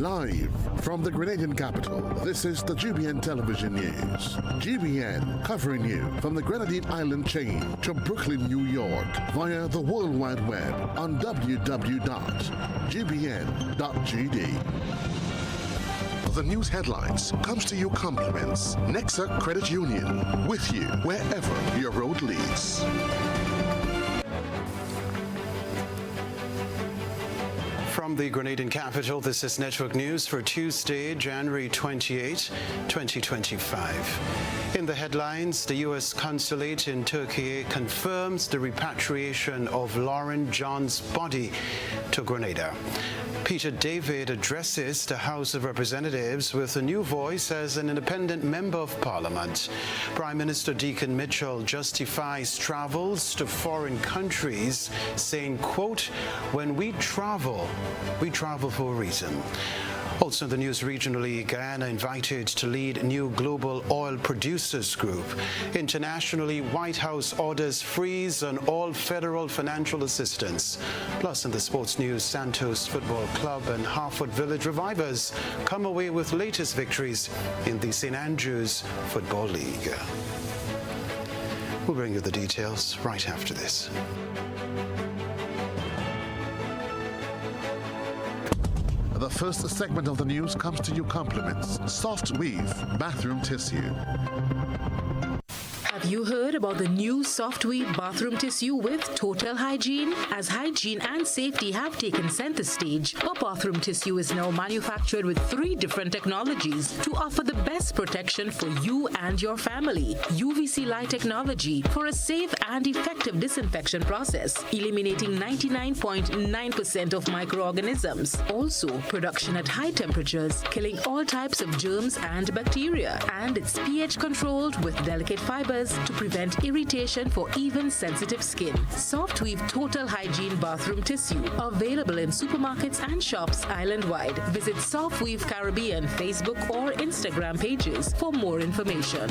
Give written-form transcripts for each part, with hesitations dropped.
Live from the Grenadian capital, this is the GBN television news. GBN covering you from the Grenadine Island chain to Brooklyn, New York via the World Wide Web on www.gbn.gd. The news headlines comes to you compliments Nexa Credit Union, with you wherever your road leads. From the Grenadian capital, this is Network News for Tuesday, January 28, 2025. In the headlines, the U.S. consulate in Turkey confirms the repatriation of Lauren John's body to Grenada. Peter David addresses the House of Representatives with a new voice as an independent member of Parliament. Prime Minister Deacon Mitchell justifies travels to foreign countries, saying, quote, "When we travel for a reason." Also in the news regionally, Guyana invited to lead new global oil producers group. Internationally, White House orders freeze on all federal financial assistance. Plus in the sports news, Santos Football Club and Harford Village Revivers come away with latest victories in the St. Andrews Football League. We'll bring you the details right after this. The first segment of the news comes to you compliments Soft Weave bathroom tissue. Have you heard about the new Soft Weave bathroom tissue with total hygiene? As hygiene and safety have taken center stage, our bathroom tissue is now manufactured with 3 different technologies to offer the best protection for you and your family. UVC light technology for a safe and effective disinfection process, eliminating 99.9% of microorganisms. Also, production at high temperatures, killing all types of germs and bacteria. And it's pH controlled with delicate fibers to prevent irritation for even sensitive skin. Soft Weave Total Hygiene Bathroom Tissue, available in supermarkets and shops island-wide. Visit Soft Weave Caribbean Facebook or Instagram pages for more information.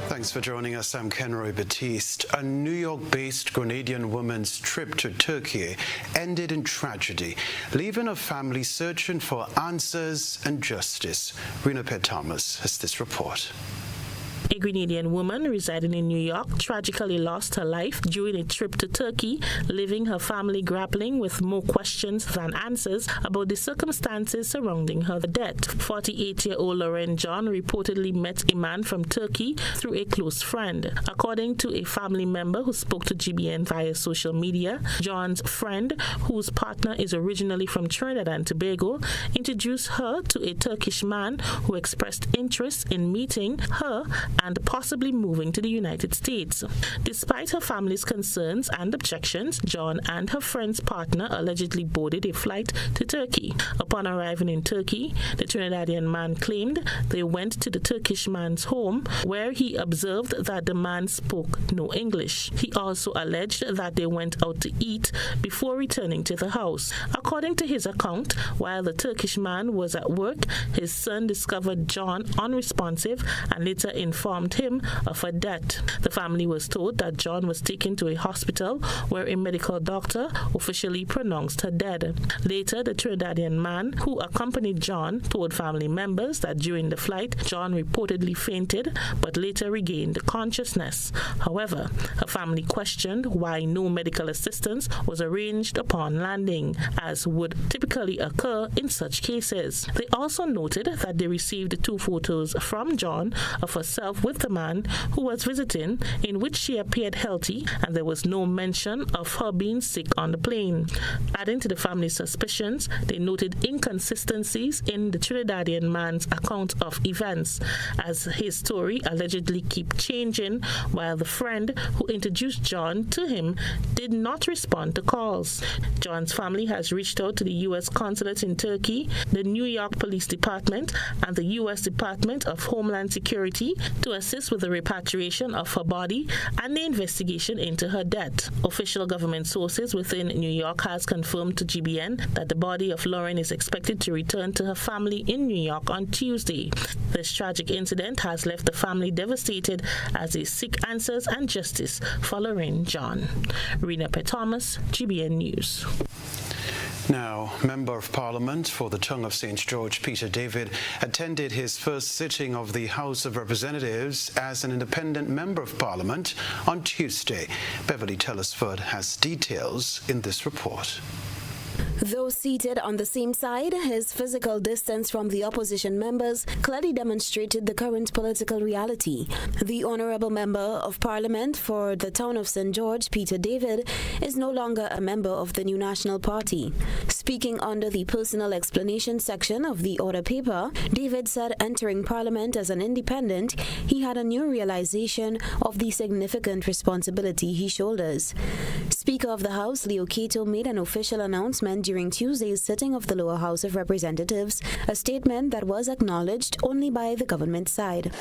Thanks for joining us. I'm Kenroy Baptiste. A New York-based Grenadian woman's trip to Turkey ended in tragedy, leaving her family searching for answers and justice. Rena Pett Thomas has this report. A Grenadian woman residing in New York tragically lost her life during a trip to Turkey, leaving her family grappling with more questions than answers about the circumstances surrounding her death. 48-year-old Lauren John reportedly met a man from Turkey through a close friend. According to a family member who spoke to GBN via social media, John's friend, whose partner is originally from Trinidad and Tobago, introduced her to a Turkish man who expressed interest in meeting her and possibly moving to the United States. Despite her family's concerns and objections, John and her friend's partner allegedly boarded a flight to Turkey. Upon arriving in Turkey, the Trinidadian man claimed they went to the Turkish man's home, where he observed that the man spoke no English. He also alleged that they went out to eat before returning to the house. According to his account, while the Turkish man was at work, his son discovered John unresponsive and later informed him of her death. The family was told that John was taken to a hospital where a medical doctor officially pronounced her dead. Later, the Trinidadian man who accompanied John told family members that during the flight, John reportedly fainted but later regained consciousness. However, her family questioned why no medical assistance was arranged upon landing, as would typically occur in such cases. They also noted that they received 2 photos from John of herself with the man who was visiting, in which she appeared healthy and there was no mention of her being sick on the plane. Adding to the family's suspicions, they noted inconsistencies in the Trinidadian man's account of events, as his story allegedly kept changing, while the friend who introduced John to him did not respond to calls. John's family has reached out to the U.S. consulate in Turkey, the New York Police Department, and the U.S. Department of Homeland Security to assist with the repatriation of her body and the investigation into her death. Official government sources within New York has confirmed to GBN that the body of Lauren is expected to return to her family in New York on Tuesday. This tragic incident has left the family devastated as they seek answers and justice for Lauren John. Rena Thomas, GBN News. Now, Member of Parliament for the Tongue of St. George, Peter David, attended his first sitting of the House of Representatives as an independent Member of Parliament on Tuesday. Beverly Telesford has details in this report. Though seated on the same side, his physical distance from the opposition members clearly demonstrated the current political reality. The Honourable Member of Parliament for the Town of St. George, Peter David, is no longer a member of the New National Party. Speaking under the personal explanation section of the order paper, David said entering Parliament as an independent, he had a new realization of the significant responsibility he shoulders. Speaker of the House, Leo Cato, made an official announcement during Tuesday's sitting of the lower House of Representatives, a statement that was acknowledged only by the government side.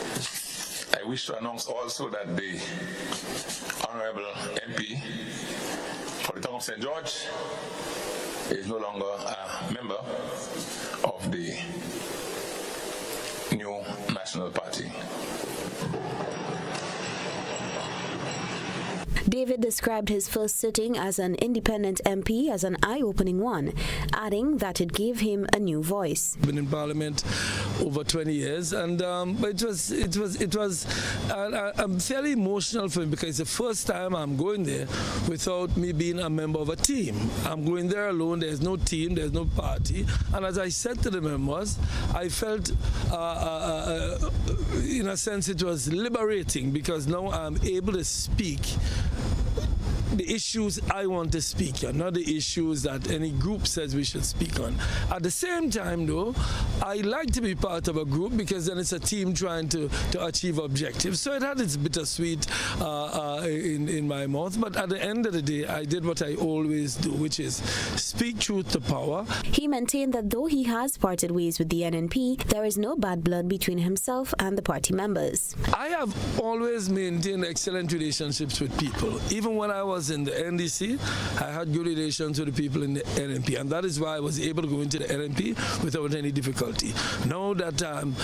I wish to announce also that the Honourable MP for the Town of St. George is no longer a member of the New National Party. David described his first sitting as an independent MP as an eye-opening one, adding that it gave him a new voice. Been in Parliament over 20 years, and but it was fairly emotional for me because it's the first time I'm going there without me being a member of a team. I'm going there alone. There's no team. There's no party. And as I said to the members, I felt, in a sense, it was liberating because now I'm able to speak the issues I want to speak on, not the issues that any group says we should speak on. At the same time, though, I like to be part of a group because then it's a team trying to achieve objectives. So it had its bittersweet in my mouth. But at the end of the day, I did what I always do, which is speak truth to power. He maintained that though he has parted ways with the NNP, there is no bad blood between himself and the party members. I have always maintained excellent relationships with people. Even when I was in the NDC, I had good relations with the people in the NNP, and that is why I was able to go into the NNP without any difficulty. Now that I'm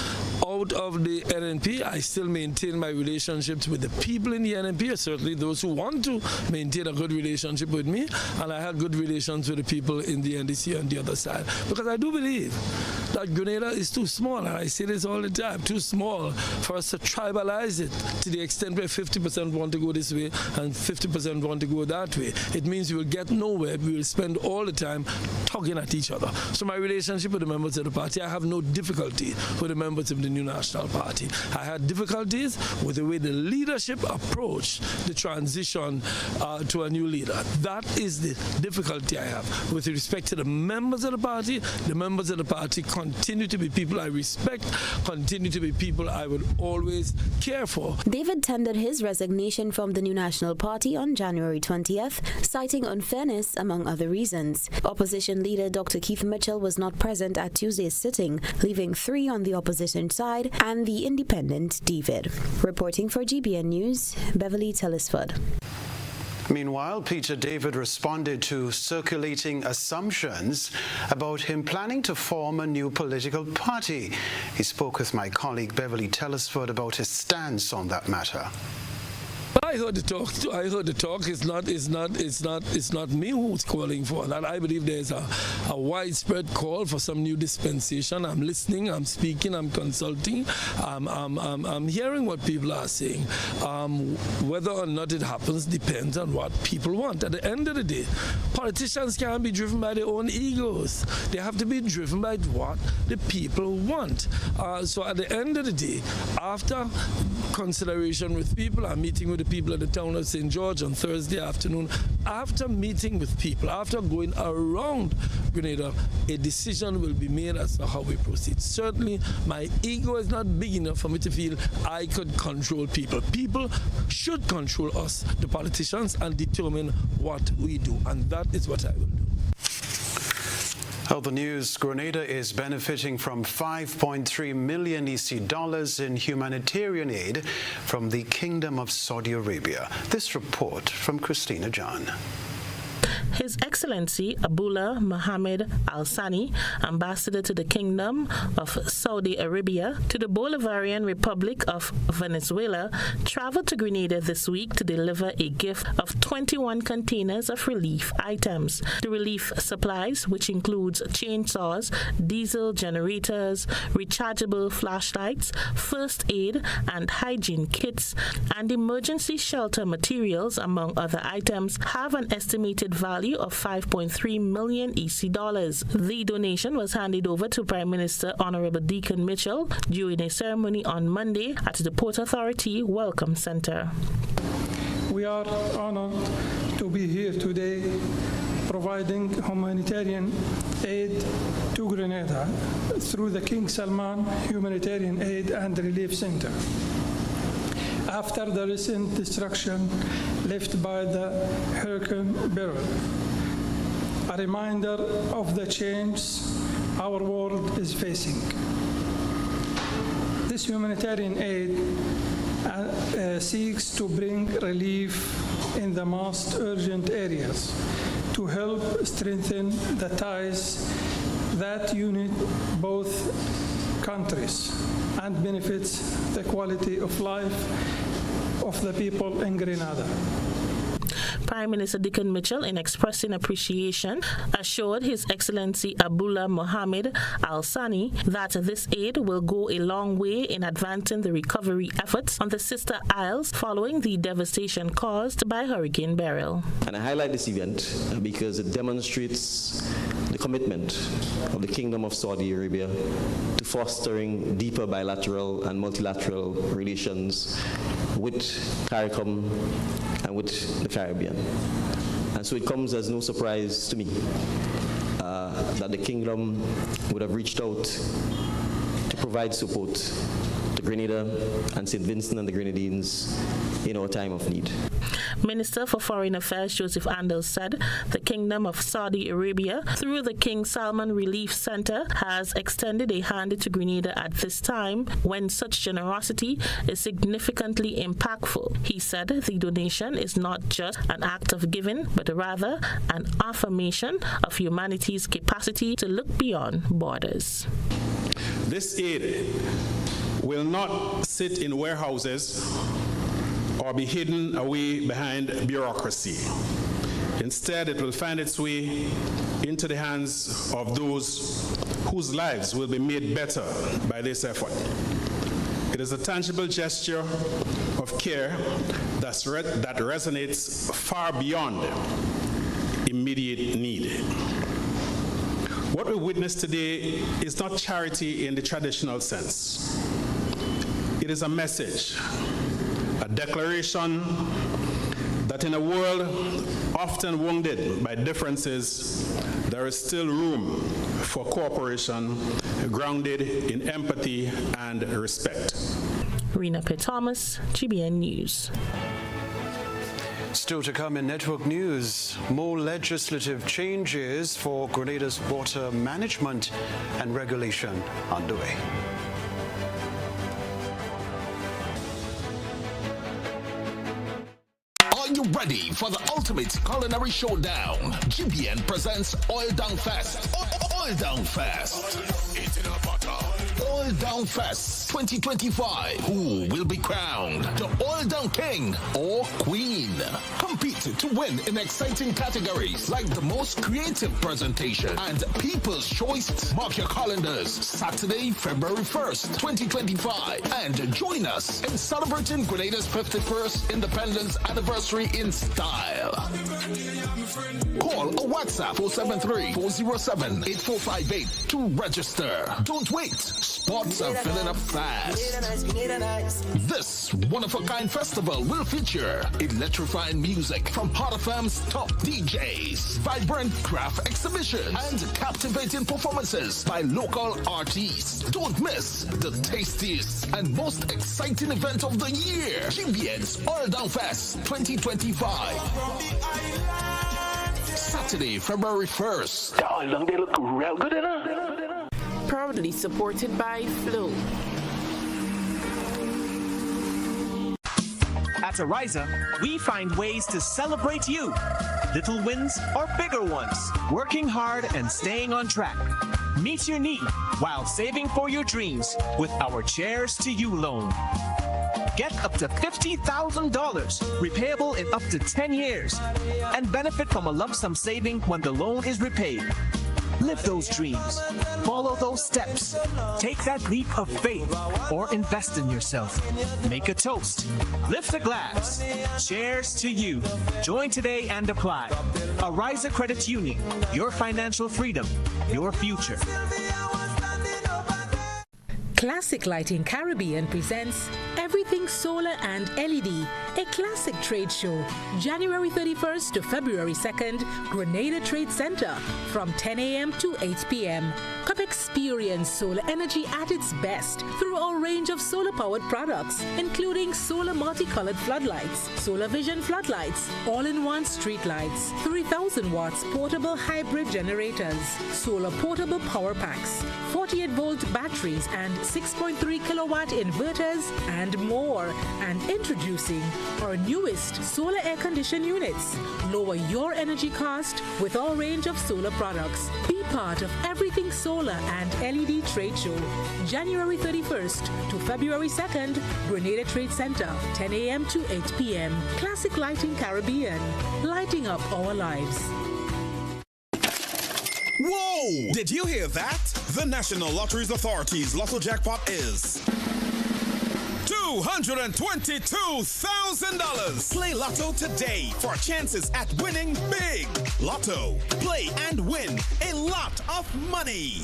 out of the NNP, I still maintain my relationships with the people in the NNP, certainly those who want to maintain a good relationship with me, and I had good relations with the people in the NDC on the other side. Because I do believe that Grenada is too small, and I say this all the time, too small for us to tribalize it to the extent where 50% want to go this way and 50% want to go that way. It means we will get nowhere. We will spend all the time tugging at each other. So my relationship with the members of the party, I have no difficulty with the members of the New National Party. I had difficulties with the way the leadership approached the transition to a new leader. That is the difficulty I have. With respect to the members of the party continue to be people I respect, continue to be people I would always care for. David tendered his resignation from the New National Party on January 20th, citing unfairness among other reasons. Opposition leader Dr. Keith Mitchell was not present at Tuesday's sitting, leaving 3 on the opposition side and the independent David. Reporting for GBN News, Beverly Telesford. Meanwhile, Peter David responded to circulating assumptions about him planning to form a new political party. He spoke with my colleague Beverly Telesford about his stance on that matter. I heard the talk. It's not me who's calling for that. I believe there's a widespread call for some new dispensation. I'm listening. I'm speaking. I'm consulting. I'm hearing what people are saying. Whether or not it happens depends on what people want. At the end of the day, politicians can't be driven by their own egos. They have to be driven by what the people want. So at the end of the day, after consideration with people, I'm meeting with the people at the town of St. George on Thursday afternoon. After meeting with people, after going around Grenada, a decision will be made as to how we proceed. Certainly, my ego is not big enough for me to feel I could control people. People should control us, the politicians, and determine what we do, and that is what I will do. Other news, Grenada is benefiting from $5.3 million EC in humanitarian aid from the Kingdom of Saudi Arabia. This report from Christina John. His Excellency Abdullah Mohammed Al Sani, ambassador to the Kingdom of Saudi Arabia to the Bolivarian Republic of Venezuela, traveled to Grenada this week to deliver a gift of 21 containers of relief items. The relief supplies, which includes chainsaws, diesel generators, rechargeable flashlights, first aid and hygiene kits, and emergency shelter materials, among other items, have an estimated value of $5.3 million EC. The donation was handed over to Prime Minister Honorable Deacon Mitchell during a ceremony on Monday at the Port Authority Welcome Center. We are honored to be here today providing humanitarian aid to Grenada through the King Salman Humanitarian Aid and Relief Center. After the recent destruction left by the Hurricane Beryl, a reminder of the change our world is facing. This humanitarian aid seeks to bring relief in the most urgent areas to help strengthen the ties that unite both countries and benefits the quality of life of the people in Grenada. Prime Minister Deacon Mitchell, in expressing appreciation, assured His Excellency Abdullah Mohammed Al Sani that this aid will go a long way in advancing the recovery efforts on the sister isles following the devastation caused by Hurricane Beryl. And I highlight this event because it demonstrates the commitment of the Kingdom of Saudi Arabia to fostering deeper bilateral and multilateral relations with CARICOM and with the Caribbean. And so it comes as no surprise to me that the Kingdom would have reached out to provide support to Grenada and St. Vincent and the Grenadines in our time of need. Minister for Foreign Affairs Joseph Andel said the Kingdom of Saudi Arabia, through the King Salman Relief Center, has extended a hand to Grenada at this time when such generosity is significantly impactful. He said the donation is not just an act of giving, but rather an affirmation of humanity's capacity to look beyond borders. This aid will not sit in warehouses or be hidden away behind bureaucracy. Instead, it will find its way into the hands of those whose lives will be made better by this effort. It is a tangible gesture of care that resonates far beyond immediate need. What we witness today is not charity in the traditional sense. It is a message, a declaration that in a world often wounded by differences, there is still room for cooperation grounded in empathy and respect. Rena P. Thomas, GBN News. Still to come in network news, more legislative changes for Grenada's water management and regulation underway. Are you ready for the ultimate culinary showdown? GBN presents Oil Down Fest. Oil Down Fest. Oil Down Fest 2025. Who will be crowned the Oil Down King or Queen? Compete to win in exciting categories like the most creative presentation and People's Choice. Mark your calendars, Saturday, February 1st, 2025, and join us in celebrating Grenada's 51st independence anniversary in style. Call or WhatsApp 473-407-8458 to register. Don't wait. Spots are filling up fast. This one-of-a-kind festival will feature electrifying music from Hot FM's top DJs, vibrant craft exhibitions, and captivating performances by local artists. Don't miss the tastiest and most exciting event of the year, GBN's Oil Down Fest 2025. Saturday, February 1st. They look real good enough. Proudly supported by Flow. At Ariza, we find ways to celebrate you. Little wins or bigger ones. Working hard and staying on track. Meet your need while saving for your dreams with our Cheers to You loan. Get up to $50,000, repayable in up to 10 years, and benefit from a lump sum saving when the loan is repaid. Live those dreams. Follow those steps. Take that leap of faith or invest in yourself. Make a toast. Lift a glass. Cheers to you. Join today and apply. Ariza Credit Union. Your financial freedom. Your future. Classic Lighting Caribbean presents Everything Solar and LED, a classic trade show, January 31st to February 2nd, Grenada Trade Center, from 10 a.m. to 8 p.m. Come experience solar energy at its best through a range of solar-powered products, including solar multicolored floodlights, solar vision floodlights, all-in-one street lights, 3,000 watts portable hybrid generators, solar portable power packs, 48-volt batteries, and 6.3 kilowatt inverters, and more. And introducing our newest solar air conditioned units. Lower your energy cost with our range of solar products. Be part of Everything Solar and LED Trade Show, January 31st to February 2nd, Grenada Trade Center, 10 a.m. to 8 p.m. Classic Lighting Caribbean, lighting up our lives. Whoa! Did you hear that? The National Lotteries Authority's Lotto Jackpot is $222,000. Play Lotto today for chances at winning big. Lotto. Play and win a lot of money.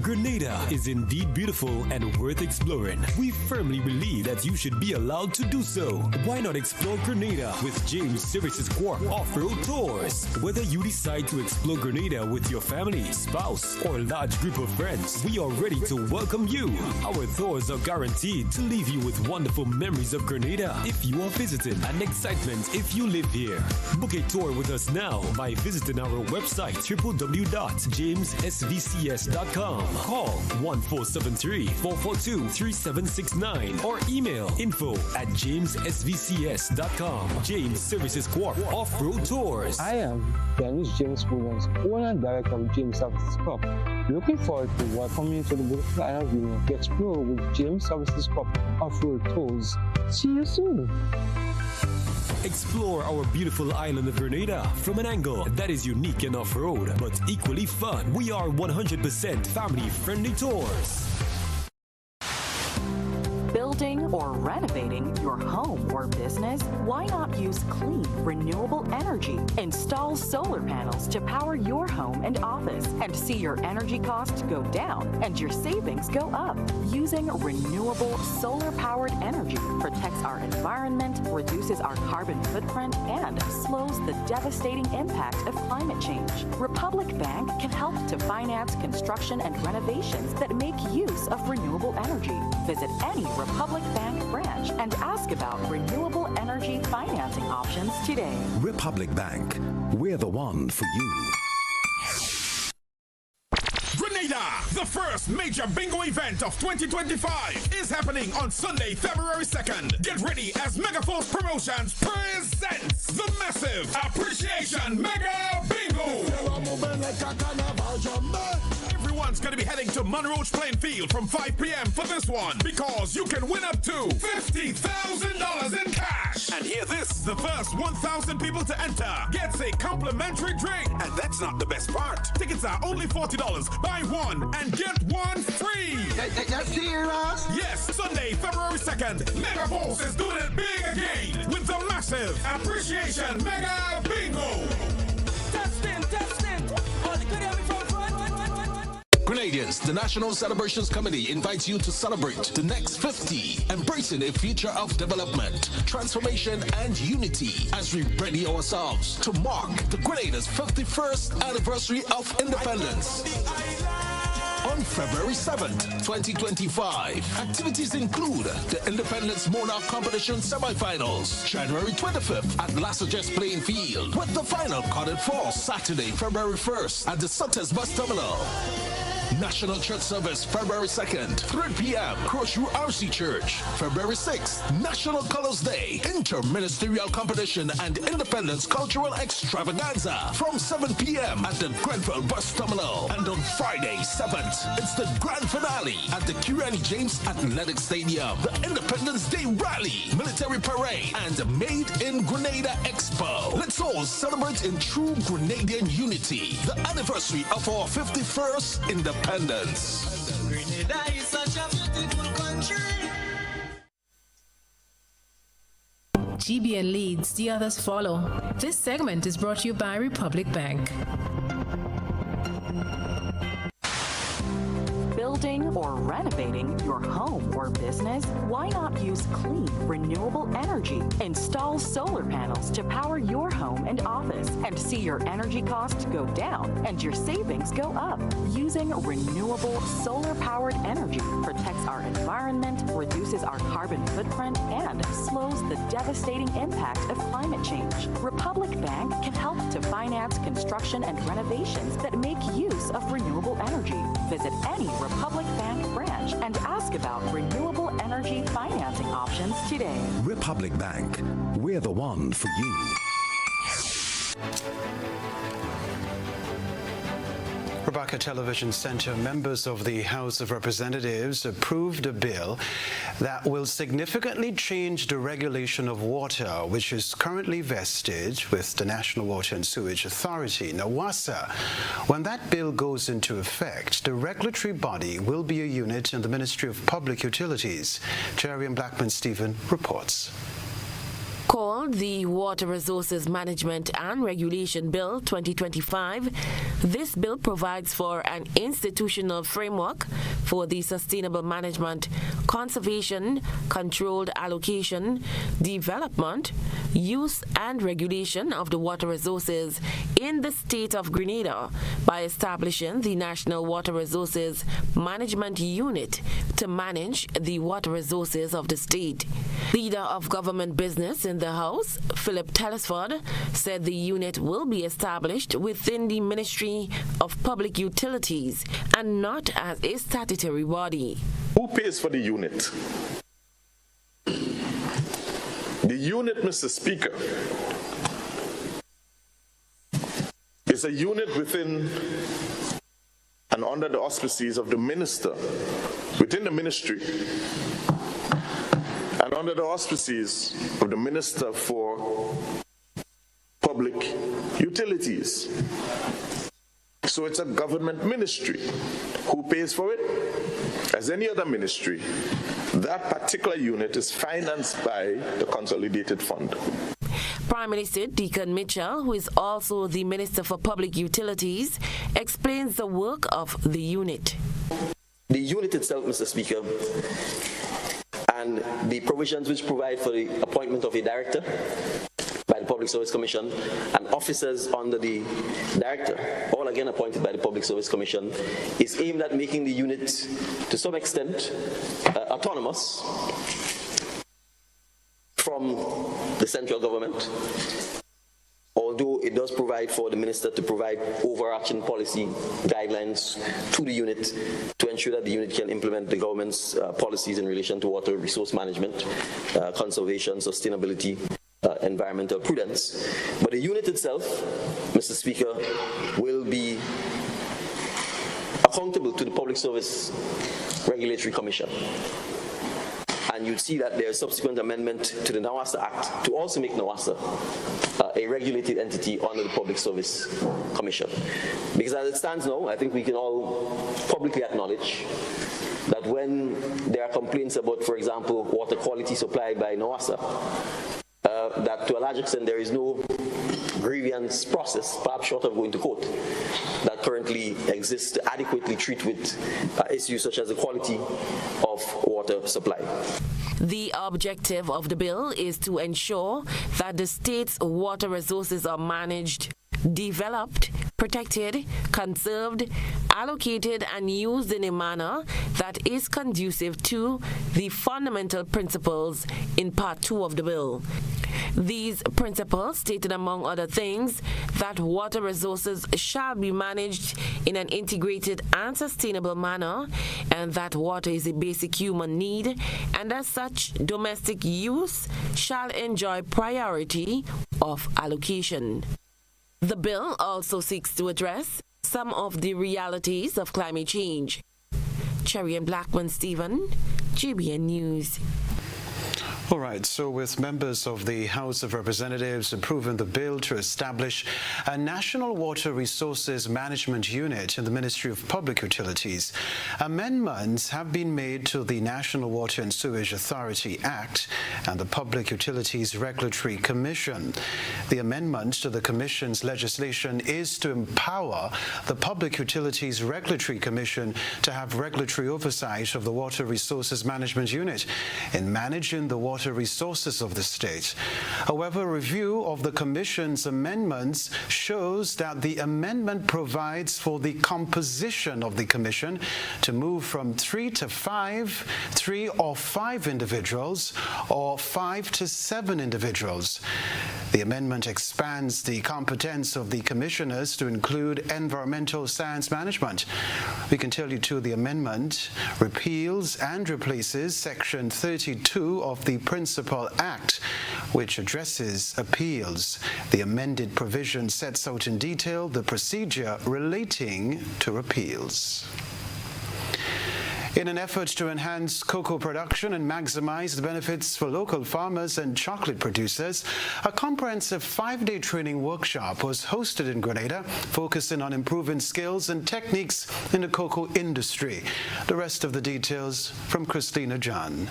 Grenada is indeed beautiful and worth exploring. We firmly believe that you should be allowed to do so. Why not explore Grenada with James Services Corp Off-Road Tours? Whether you decide to explore Grenada with your family, spouse, or large group of friends, we are ready to welcome you. Our tours are guaranteed to leave you with wonderful memories of Grenada if you are visiting and excitement if you live here. Book a tour with us now by visiting our website www.jamessvcs.com. Call 1473-442-3769 or email info@jamessvcs.com. James Services Corp Off-Road Tours. I am Dennis James Williams, owner and director of James Services Corp. Looking forward to welcoming you to the beautiful island of Union to explore with James Services Corp Off-Road Tours. See you soon. Explore our beautiful island of Grenada from an angle that is unique and off-road, but equally fun. We are 100% family-friendly tours. Building or renovating your home or business? Why not use clean, renewable energy? Install solar panels to power your home and office and see your energy costs go down and your savings go up. Using renewable solar-powered energy protects our environment, reduces our carbon footprint, and slows the devastating impact of climate change. Republic Bank can help to finance construction and renovations that make use of renewable energy. Visit any Republic Bank branch and ask about renewable energy financing options today. Republic Bank, we're the one for you. Grenada, the first major bingo event of 2025 is happening on Sunday, February 2nd. Get ready as Megaforce Promotions presents the massive Appreciation Mega Bingo. Everyone's going to be heading to Monroe Plain Field from 5 p.m. for this one because you can win up to $50,000 in cash. And hear this, the first 1,000 people to enter gets a complimentary drink. And that's not the best part. Tickets are only $40. Buy one and get one free. That's serious? Yes, Sunday, February 2nd, Megaforce is doing it big again with the massive Appreciation Mega Bingo. Testing. Grenadians, the National Celebrations Committee invites you to celebrate the next 50, embracing a future of development, transformation, and unity as we ready ourselves to mark the Grenada's 51st anniversary of independence. On February 7th, 2025. Activities include the Independence Monarch Competition semifinals, January 25th at Lassages Playing Field, with the final carded for Saturday, February 1st at the Sutters Bus Terminal. National Church Service, February 2nd, 3 p.m., Crossview RC Church. February 6th, National Colors Day, Interministerial Competition and Independence Cultural Extravaganza from 7 p.m. at the Grenfell Bus Terminal. And on Friday, 7th, it's the grand finale at the Kenroy James Athletic Stadium, the Independence Day Rally, Military Parade, and Made in Grenada Expo. Let's all celebrate in true Grenadian unity, the anniversary of our 51st independence. Grenada is such a beautiful country. GBN leads, the others follow. This segment is brought to you by Republic Bank. Building or renovating your home or business? Why not use clean, renewable energy? Install solar panels to power your home and office and see your energy costs go down and your savings go up. Using renewable solar-powered energy protects our environment, reduces our carbon footprint, and slows the devastating impact of climate change. Republic Bank can help to finance construction and renovations that make use of renewable energy. Visit any Republic Bank branch and ask about renewable energy financing options today. Republic Bank, we're the one for you. Rebecca Television Center members of the House of Representatives approved a bill that will significantly change the regulation of water, which is currently vested with the National Water and Sewage Authority, NWASA. When that bill goes into effect, the regulatory body will be a unit in the Ministry of Public Utilities. Jerry and Blackman-Stephen reports. Called the Water Resources Management and Regulation Bill 2025, this bill provides for an institutional framework for the sustainable management, conservation, controlled allocation, development, use and regulation of the water resources in the state of Grenada by establishing the National Water Resources Management Unit to manage the water resources of the state. Leader of Government Business in the House, Philip Telesford, said the unit will be established within the Ministry of Public Utilities and not as a statutory body. Who pays for the unit? The unit, Mr. Speaker, is a unit within and under the auspices of the minister, within the ministry, and under the auspices of the Minister for Public Utilities. So it's a government ministry. Who pays for it? As any other ministry, that particular unit is financed by the Consolidated Fund. Prime Minister Deacon Mitchell, who is also the Minister for Public Utilities, explains the work of the unit. The unit itself, Mr. Speaker, and the provisions which provide for the appointment of a director by the Public Service Commission and officers under the director, all again appointed by the Public Service Commission, is aimed at making the unit, to some extent, autonomous from the central government, although it does provide for the minister to provide overarching policy guidelines to the unit to ensure that the unit can implement the government's policies in relation to water resource management, conservation, sustainability, environmental prudence. But the unit itself, Mr. Speaker, will be accountable to the Public Service Regulatory Commission. And you'd see that there's subsequent amendment to the NWASA Act to also make NWASA a regulated entity under the Public Service Commission. Because as it stands now, I think we can all publicly acknowledge that when there are complaints about, for example, water quality supplied by NWASA, that to a large extent there is no grievance process, perhaps short of going to court, that currently exists to adequately treat with issues such as the quality of water supply. The objective of the bill is to ensure that the state's water resources are managed, developed, protected, conserved, allocated, and used in a manner that is conducive to the fundamental principles in Part 2 of the bill. These principles stated, among other things, that water resources shall be managed in an integrated and sustainable manner, and that water is a basic human need, and as such, domestic use shall enjoy priority of allocation. The bill also seeks to address some of the realities of climate change. Cherry and Blackman Stephen, GBN News. All right, so with members of the House of Representatives approving the bill to establish a National Water Resources Management Unit in the Ministry of Public Utilities, amendments have been made to the National Water and Sewage Authority Act and the Public Utilities Regulatory Commission. The amendment to the Commission's legislation is to empower the Public Utilities Regulatory Commission to have regulatory oversight of the Water Resources Management Unit in managing the water resources of the state. However, a review of the Commission's amendments shows that the amendment provides for the composition of the Commission to move from 3 to 5, 3 or 5 individuals, or 5 to 7 individuals. The amendment expands the competence of the commissioners to include environmental science management. We can tell you too, the amendment repeals and replaces Section 32 of the Principal Act, which addresses appeals. The amended provision sets out in detail the procedure relating to appeals. In an effort to enhance cocoa production and maximize the benefits for local farmers and chocolate producers, a comprehensive 5-day training workshop was hosted in Grenada, focusing on improving skills and techniques in the cocoa industry. The rest of the details from Christina John.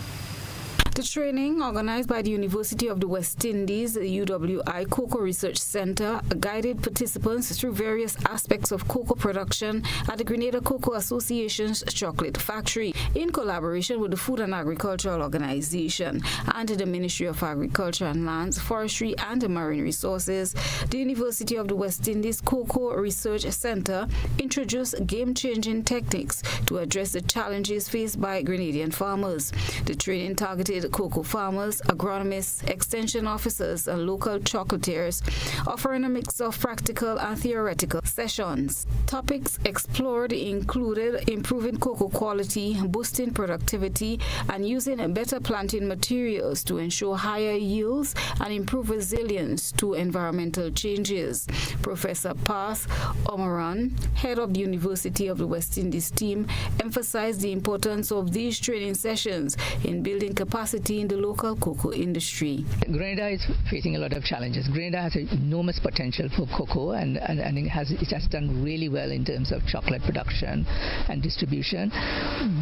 The training, organized by the University of the West Indies, UWI Cocoa Research Center, guided participants through various aspects of cocoa production at the Grenada Cocoa Association's chocolate factory, in collaboration with the Food and Agricultural Organization and the Ministry of Agriculture and Lands, Forestry and Marine Resources. The University of the West Indies Cocoa Research Center introduced game-changing techniques to address the challenges faced by Grenadian farmers. The training targeted cocoa farmers, agronomists, extension officers, and local chocolatiers, offering a mix of practical and theoretical sessions. Topics explored included improving cocoa quality, boosting productivity, and using better planting materials to ensure higher yields and improve resilience to environmental changes. Professor Path Omaran, head of the University of the West Indies team, emphasized the importance of these training sessions in building capacity in the local cocoa industry. Grenada is facing a lot of challenges. Grenada has enormous potential for cocoa and it has done really well in terms of chocolate production and distribution,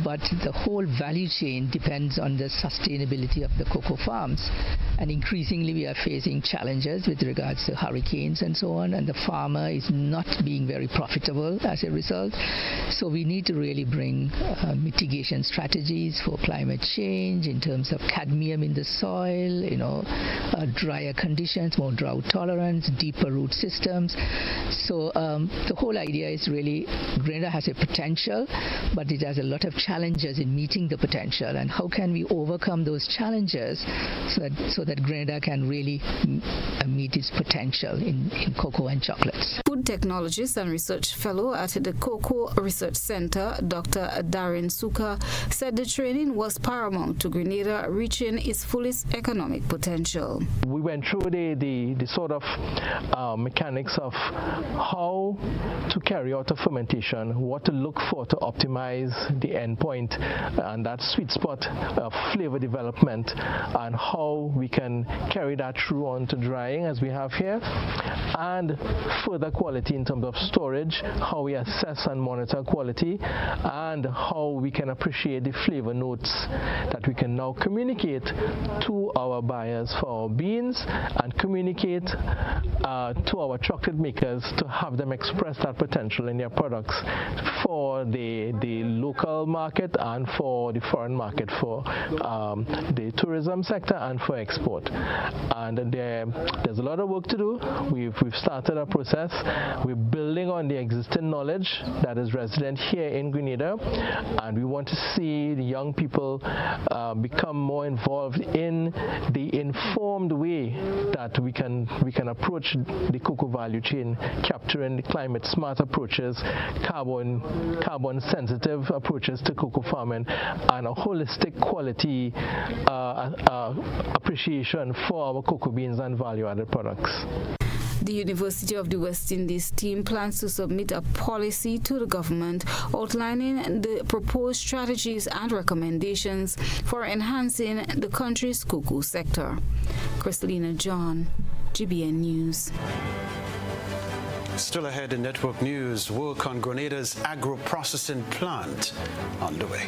but the whole value chain depends on the sustainability of the cocoa farms, and increasingly we are facing challenges with regards to hurricanes and so on, and the farmer is not being very profitable as a result. So we need to really bring mitigation strategies for climate change in terms of cadmium in the soil, drier conditions, more drought tolerance, deeper root systems. So the whole idea is really Grenada has a potential, but it has a lot of challenges in meeting the potential. And how can we overcome those challenges so that Grenada can really meet its potential in cocoa and chocolates? Food technologist and research fellow at the Cocoa Research Center, Dr. Darren Suka, said the training was paramount to Grenada reaching its fullest economic potential. We went through the sort of mechanics of how to carry out a fermentation, what to look for to optimize the end point and that sweet spot of flavor development, and how we can carry that through on to drying as we have here, and further quality in terms of storage, how we assess and monitor quality, and how we can appreciate the flavor notes that we can now communicate to our buyers for our beans and communicate to our chocolate makers to have them express that potential in their products for the local market and for the foreign market, for the tourism sector and for export. And there's a lot of work to do. We've started a process. We're building on the existing knowledge that is resident here in Grenada, and we want to see the young people become more involved in the informed way that we can approach the cocoa value chain, capturing the climate smart approaches, carbon sensitive approaches to cocoa farming, and a holistic quality appreciation for our cocoa beans and value added products. The University of the West Indies team plans to submit a policy to the government outlining the proposed strategies and recommendations for enhancing the country's cocoa sector. Kristalina John, GBN News. Still ahead in Network News, work on Grenada's agro-processing plant underway.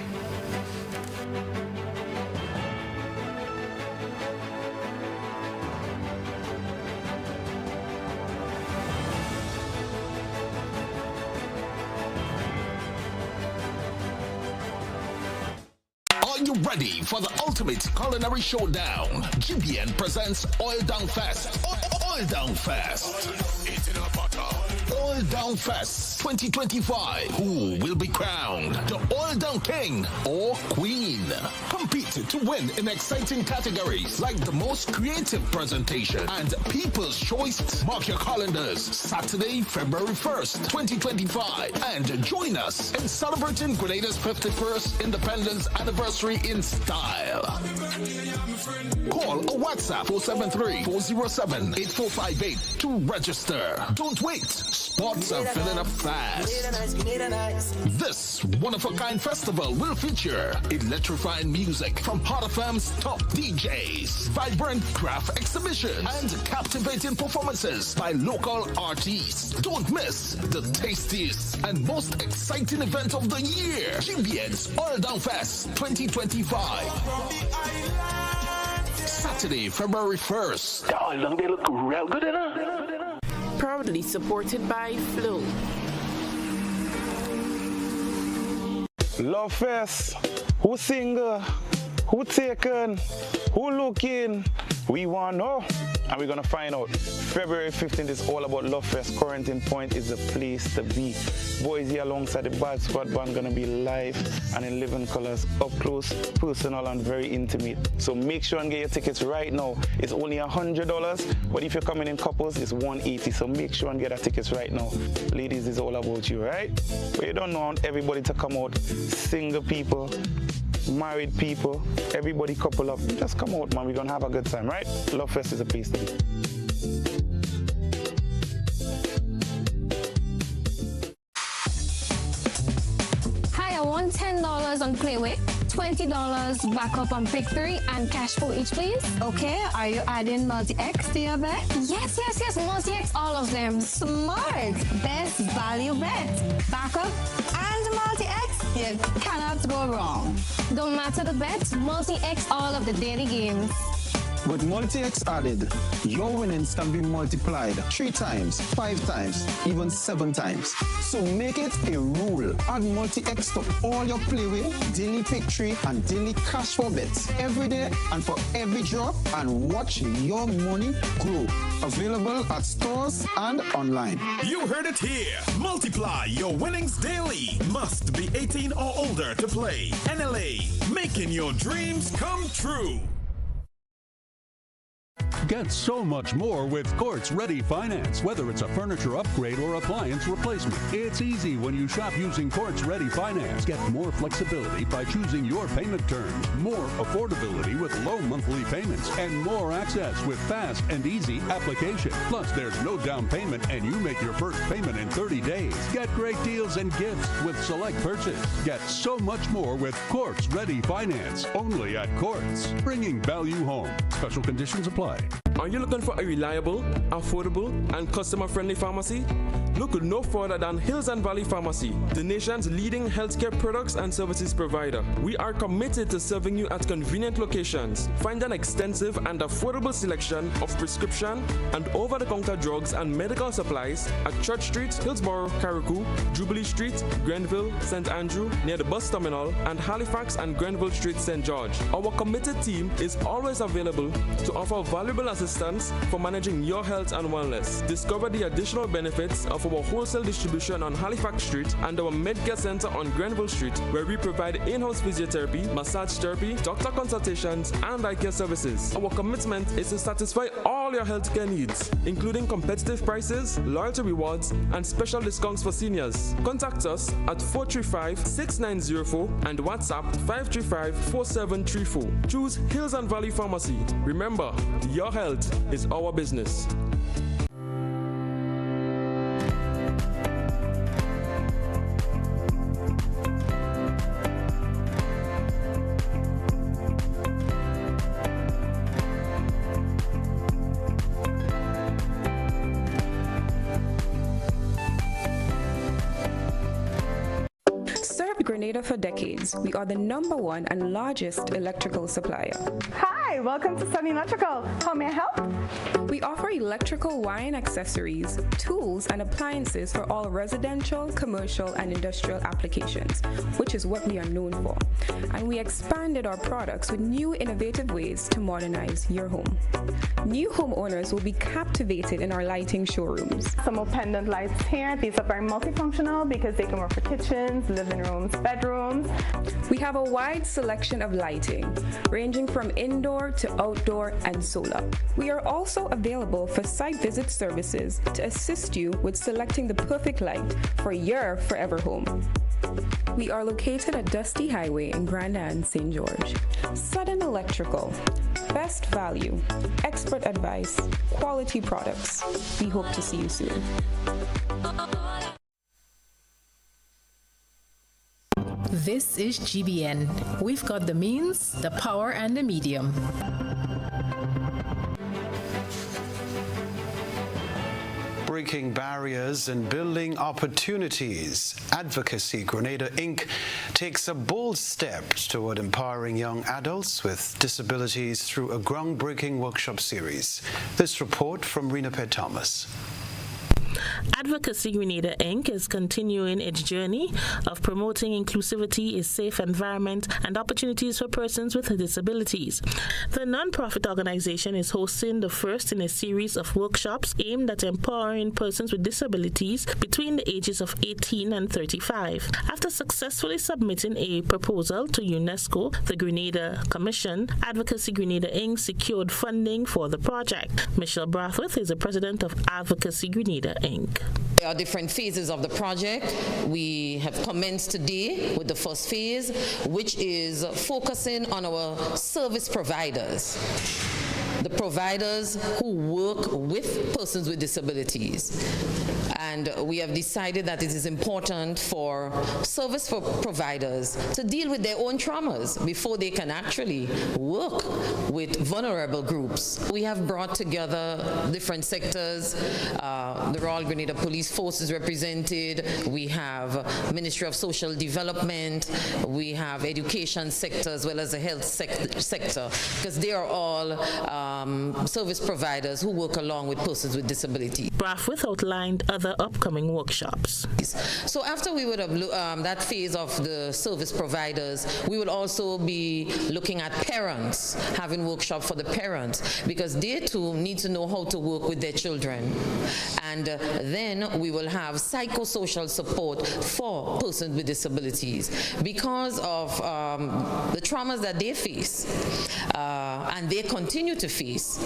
Are you ready for the ultimate culinary showdown? GBN presents Oil Down Fest. Oil Down Fest. Oil Down Fest 2025. Who will be crowned the Oil Down King or Queen? Compete to win in exciting categories like the most creative presentation and People's Choice. Mark your calendars, Saturday, February 1st, 2025, and join us in celebrating Grenada's 51st Independence Anniversary in style. Call or WhatsApp 473-407-8458 to register. Don't wait. Spots are filling up fast. This one-of-a-kind festival will feature electrifying music from Hot FM's top DJs, vibrant craft exhibitions, and captivating performances by local artists. Don't miss the tastiest and most exciting event of the year, GBN's Oil Down Fest 2025. Saturday, February 1st. Oh, look, they look real good, Proudly supported by Flow. Love Fest. Who single? Who taken? Who looking? We want to know, and we're going to find out. February 15th is all about Love Fest. Quarantine Point is the place to be. Boys here alongside the Bad Squad band going to be live and in living colors, up close, personal, and very intimate. So make sure and get your tickets right now. It's only $100, but if you're coming in couples, it's $180. So make sure and get our tickets right now. Ladies, it's all about you, right? But you don't want everybody to come out. Single people, married people, everybody couple up. Just come out, man. We're going to have a good time, right? Love Fest is a place to be. Hi, I want $10 on Playway, $20 backup on Pick 3, and cash for each, please. Okay, are you adding multi-X to your bet? Yes, multi-X, all of them. Smart. Best value bet. Backup and multi-X. You cannot go wrong. Don't matter the bet, multi-X all of the daily games. With multi-X added, your winnings can be multiplied 3 times, 5 times, even 7 times. So make it a rule. Add multi-X to all your Playway, daily Pick 3, and daily cash for bets every day and for every drop, and watch your money grow. Available at stores and online. You heard it here. Multiply your winnings daily. Must be 18 or older to play. NLA, making your dreams come true. Get so much more with Courts Ready Finance. Whether it's a furniture upgrade or appliance replacement, it's easy when you shop using Courts Ready Finance. Get more flexibility by choosing your payment terms, more affordability with low monthly payments, and more access with fast and easy application. Plus, there's no down payment and you make your first payment in 30 days. Get great deals and gifts with select purchase. Get so much more with Courts Ready Finance. Only at Courts. Bringing value home. Special conditions apply. Are you looking for a reliable, affordable, and customer-friendly pharmacy? Look no further than Hills and Valley Pharmacy, the nation's leading healthcare products and services provider. We are committed to serving you at convenient locations. Find an extensive and affordable selection of prescription and over-the-counter drugs and medical supplies at Church Street, Hillsborough, Carriacou, Jubilee Street, Grenville, St. Andrew, near the bus terminal, and Halifax and Grenville Street, St. George. Our committed team is always available to offer valuable assistance for managing your health and wellness. Discover the additional benefits of our wholesale distribution on Halifax Street and our Medcare Center on Grenville Street, where we provide in-house physiotherapy, massage therapy, doctor consultations, and eye care services. Our commitment is to satisfy all your healthcare needs, including competitive prices, loyalty rewards, and special discounts for seniors. Contact us at 435-6904 and WhatsApp 535-4734. Choose Hills and Valley Pharmacy. Remember, your health is our business. Grenada for decades. We are the #1 and largest electrical supplier. Hi, welcome to Sunny Electrical. How may I help? We offer electrical wiring accessories, tools, and appliances for all residential, commercial, and industrial applications, which is what we are known for. And we expanded our products with new innovative ways to modernize your home. New homeowners will be captivated in our lighting showrooms. Some more pendant lights here. These are very multifunctional because they can work for kitchens, living rooms, bedrooms. We have a wide selection of lighting, ranging from indoor to outdoor and solar. We are also available for site visit services to assist you with selecting the perfect light for your forever home. We are located at Dusty Highway in Grand Anne, St. George. Sudden Electrical. Best value, expert advice, quality products. We hope to see you soon. This is GBN. We've got the means, the power, and the medium. Breaking barriers and building opportunities, Advocacy Grenada Inc. takes a bold step toward empowering young adults with disabilities through a groundbreaking workshop series. This report from Rena Pett Thomas. Advocacy Grenada Inc. is continuing its journey of promoting inclusivity, a safe environment, and opportunities for persons with disabilities. The non-profit organization is hosting the first in a series of workshops aimed at empowering persons with disabilities between the ages of 18 and 35. After successfully submitting a proposal to UNESCO, the Grenada Commission, Advocacy Grenada Inc. secured funding for the project. Michelle Brathwaite is the president of Advocacy Grenada Inc. There are different phases of the project. We have commenced today with the first phase, which is focusing on our service providers. The providers who work with persons with disabilities. And we have decided that it is important for service providers to deal with their own traumas before they can actually work with vulnerable groups. We have brought together different sectors. The Royal Grenada Police Force is represented. We have Ministry of Social Development. We have education sector as well as the health sector, because they are all service providers who work along with persons with disabilities. Brathwaite outlined other upcoming workshops. So after we would have that phase of the service providers, we will also be looking at parents, having workshop for the parents, because they too need to know how to work with their children. And then we will have psychosocial support for persons with disabilities because of the traumas that they face and they continue to face.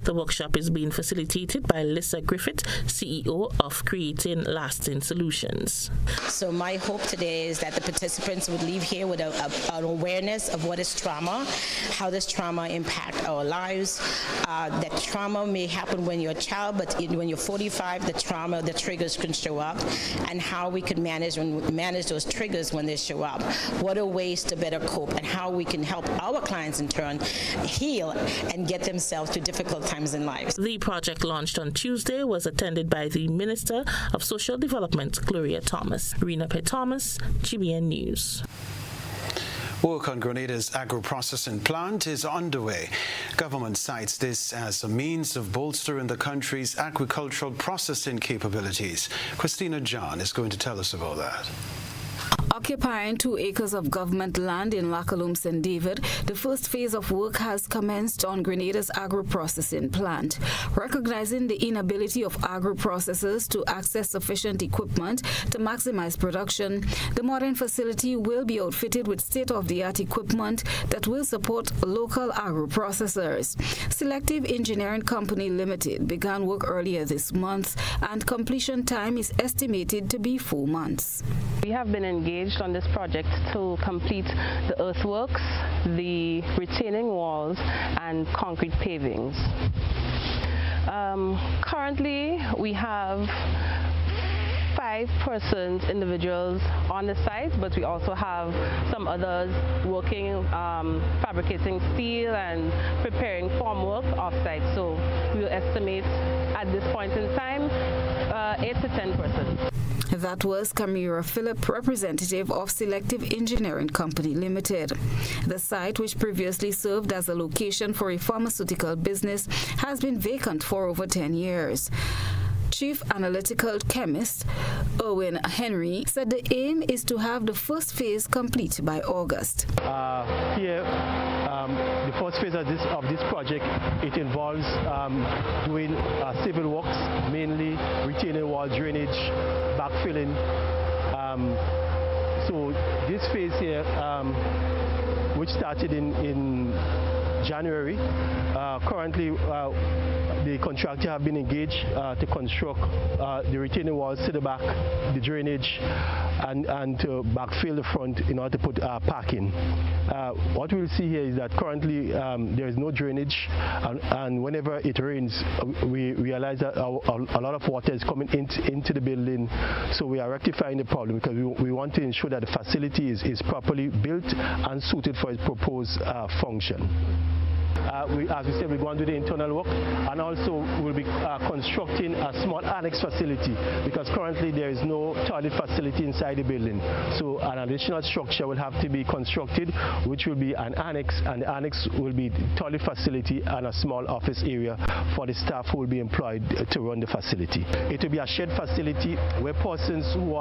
The workshop is being facilitated by Lisa Griffith, CEO of Creating Lasting Solutions. So my hope today is that the participants would leave here with an awareness of what is trauma, how does trauma impact our lives, that trauma may happen when you're a child, but when you're 45, the triggers can show up, and how we can manage those triggers when they show up. What are ways to better cope, and how we can help our clients in turn heal and get themselves through difficult times in life. The project launched on Tuesday was attended by the Minister of Social Development, Gloria Thomas. Rena P. Thomas, GBN News. Work on Grenada's agro-processing plant is underway. Government cites this as a means of bolstering the country's agricultural processing capabilities. Christina John is going to tell us about that. Occupying 2 acres of government land in Lackalum, St. David, the first phase of work has commenced on Grenada's agro-processing plant. Recognizing the inability of agro-processors to access sufficient equipment to maximize production, the modern facility will be outfitted with state-of-the-art equipment that will support local agro-processors. Selective Engineering Company Limited began work earlier this month, and completion time is estimated to be 4 months. We have been engaged on this project to complete the earthworks, the retaining walls, and concrete pavings. Currently, we have 5 individuals on the site, but we also have some others working, fabricating steel and preparing formwork off-site. So we will estimate at this point in time 8 to 10 persons. That was Camira Phillip, representative of Selective Engineering Company Limited. The site, which previously served as a location for a pharmaceutical business, has been vacant for over 10 years. Chief Analytical Chemist Owen Henry said the aim is to have the first phase complete by August. The first phase of this project, it involves doing civil works, mainly retaining wall drainage, backfilling. So this phase here, which started in January, currently the contractor have been engaged to construct the retaining walls to the back, the drainage, and to backfill the front in order to put parking. What we'll see here is that currently there is no drainage, and whenever it rains, we realize that a lot of water is coming into the building. So we are rectifying the problem because we want to ensure that the facility is properly built and suited for its proposed function. As we said, we're going to do the internal work, and also we'll be constructing a small annex facility because currently there is no toilet facility inside the building. So an additional structure will have to be constructed, which will be an annex, and the annex will be toilet facility and a small office area for the staff who will be employed to run the facility. It will be a shared facility where persons who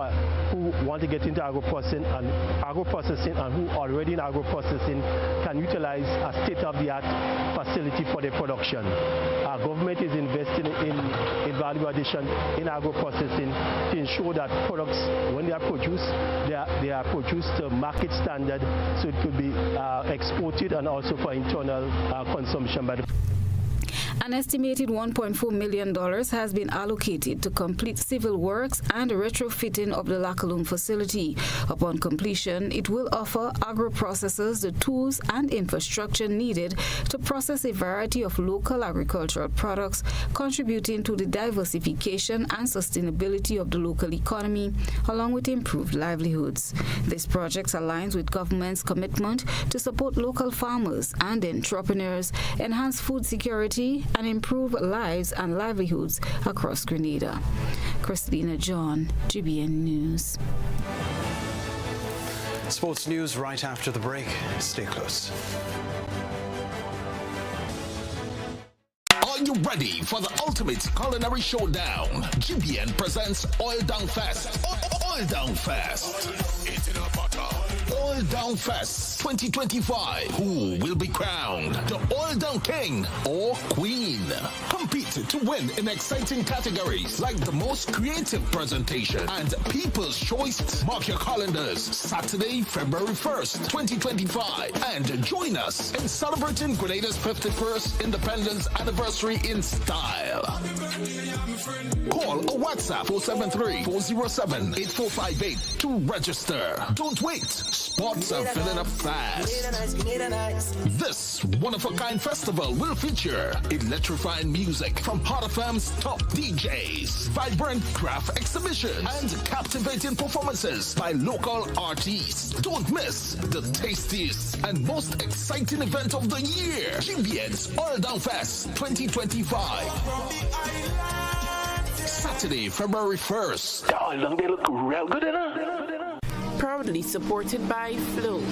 want to get into agro-processing and who are already in agro-processing can utilize a state-of-the-art facility for their production. Our government is investing in value addition in agro-processing to ensure that products, when they are produced, they are produced to market standard, so it could be exported and also for internal consumption by the. An estimated $1.4 million has been allocated to complete civil works and retrofitting of the Lackalum facility. Upon completion, it will offer agro-processors the tools and infrastructure needed to process a variety of local agricultural products, contributing to the diversification and sustainability of the local economy, along with improved livelihoods. This project aligns with government's commitment to support local farmers and entrepreneurs, enhance food security, and improve lives and livelihoods across Grenada. Christina John, GBN News. Sports news right after the break. Stay close. Are you ready for the ultimate culinary showdown? GBN presents Oil Down Fest. Oil Down Fest. Oil Down Fest 2025. Who will be crowned the Oil Down King or Queen? Compete to win in exciting categories like the most creative presentation and People's Choice. Mark your calendars, Saturday, February 1st, 2025. And join us in celebrating Grenada's 51st independence anniversary in style. Call or WhatsApp 473-407-8458 to register. Don't wait. Spots are filling up fast. Fast. This one-of-a-kind festival will feature electrifying music from Hot FM's top DJs, vibrant craft exhibitions, and captivating performances by local artists. Don't miss the tastiest and most exciting event of the year, GBN's Oil Down Fest 2025. Saturday, February 1st. Oh, long they look real good, enough. Proudly supported by Flow.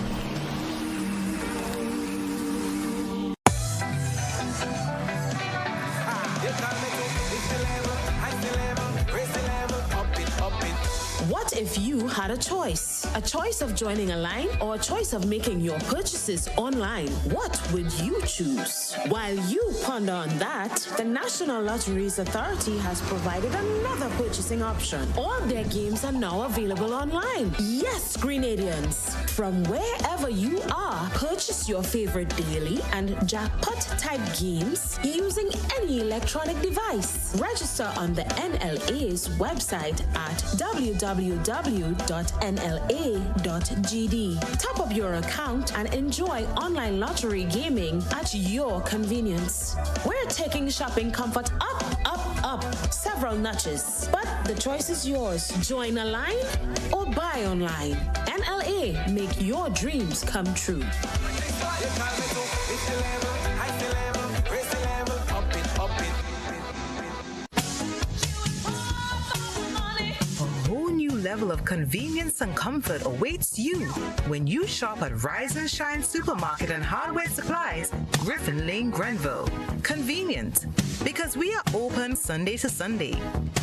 What if you had a choice? A choice of joining a line or a choice of making your purchases online? What would you choose? While you ponder on that, the National Lotteries Authority has provided another purchasing option. All their games are now available online. Yes, Grenadians! From wherever you are, purchase your favorite daily and jackpot type games using any electronic device. Register on the NLA's website at www.nla.gd. Top up your account and enjoy online lottery gaming at your convenience. We're taking shopping comfort up, up, up several notches. But the choice is yours. Join a line or buy online. NLA, make your dreams come true. Level of convenience and comfort awaits you when you shop at Rise and Shine Supermarket and Hardware Supplies, Griffin Lane, Grenville. Convenient, because we are open Sunday to Sunday.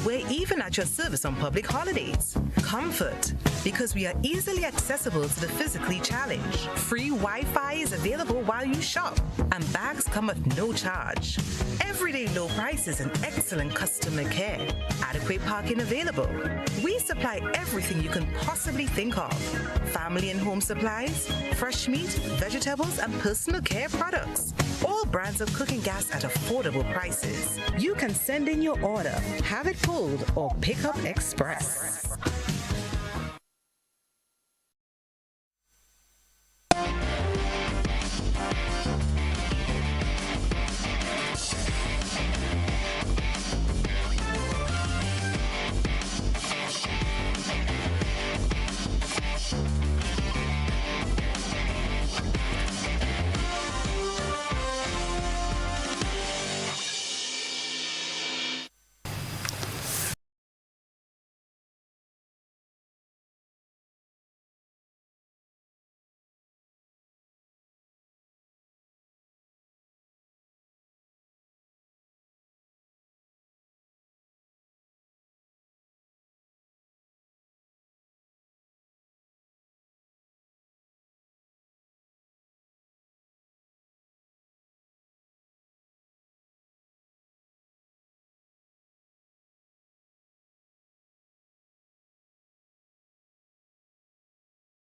We're even at your service on public holidays. Comfort, because we are easily accessible to the physically challenged. Free Wi-Fi is available while you shop, and bags come at no charge. Everyday low prices and excellent customer care. Adequate parking available. We supply everything you can possibly think of. Family and home supplies, fresh meat, vegetables, and personal care products. All brands of cooking gas at affordable prices. You can send in your order, have it pulled, or pick up express.